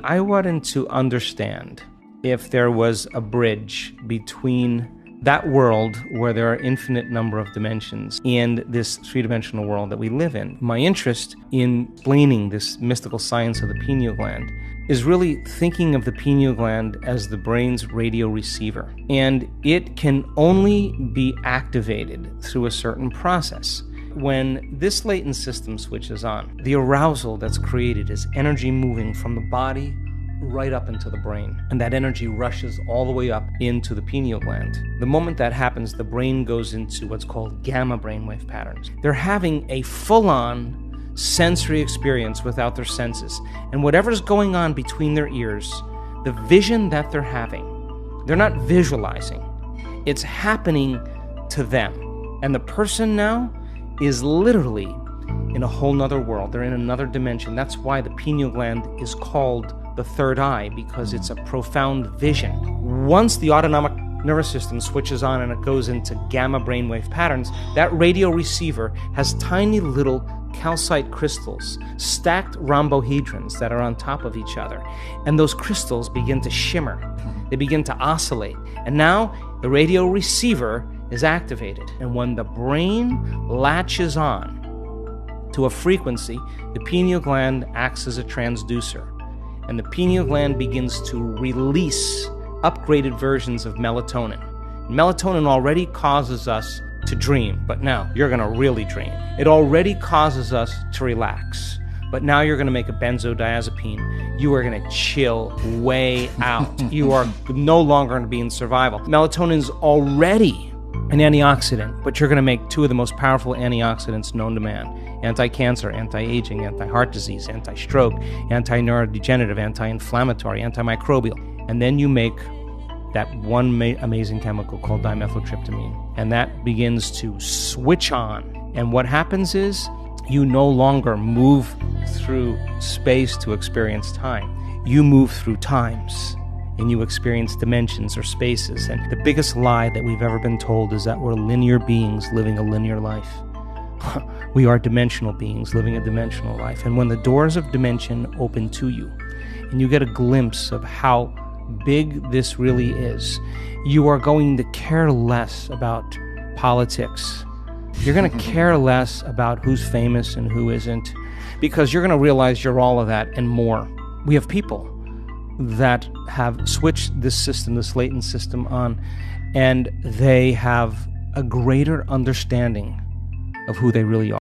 I wanted to understand if there was a bridge between that world where there are infinite number of dimensions and this three-dimensional world that we live in. My interest in explaining this mystical science of the pineal gland is really thinking of the pineal gland as the brain's radio receiver. And it can only be activated through a certain process. When this latent system switches on, the arousal that's created is energy moving from the body right up into the brain. And that energy rushes all the way up into the pineal gland. The moment that happens, the brain goes into what's called gamma brainwave patterns. They're having a full-on sensory experience without their senses. And whatever's going on between their ears, the vision that they're having, they're not visualizing. It's happening to them. And the person now is literally in a whole nother world. They're in another dimension. That's why the pineal gland is called the third eye, because it's a profound vision. Once the autonomic nervous system switches on and it goes into gamma brainwave patterns, that radio receiver has tiny little calcite crystals, stacked rhombohedrons that are on top of each other. And those crystals begin to shimmer. They begin to oscillate. And now the radio receiver is activated. And when the brain latches on to a frequency, the pineal gland acts as a transducer. And the pineal gland begins to release upgraded versions of melatonin. Melatonin already causes us to dream, but now you're going to really dream. It already causes us to relax, but now you're going to make a benzodiazepine. You are going to chill way out. You are no longer going to be in survival. Melatonin's already an antioxidant, but you're going to make two of the most powerful antioxidants known to man. Anti-cancer, anti-aging, anti-heart disease, anti-stroke, anti-neurodegenerative, anti-inflammatory, antimicrobial. And then you make that one amazing chemical called dimethyltryptamine. And that begins to switch on. And what happens is you no longer move through space to experience time. You move through times. And you experience dimensions or spaces. And the biggest lie that we've ever been told is that we're linear beings living a linear life. We are dimensional beings living a dimensional life. And when the doors of dimension open to you, and you get a glimpse of how big this really is, you are going to care less about politics. You're going to care less about who's famous and who isn't, because you're going to realize you're all of that and more. We have people that have switched this system, this latent system on, and they have a greater understanding of who they really are.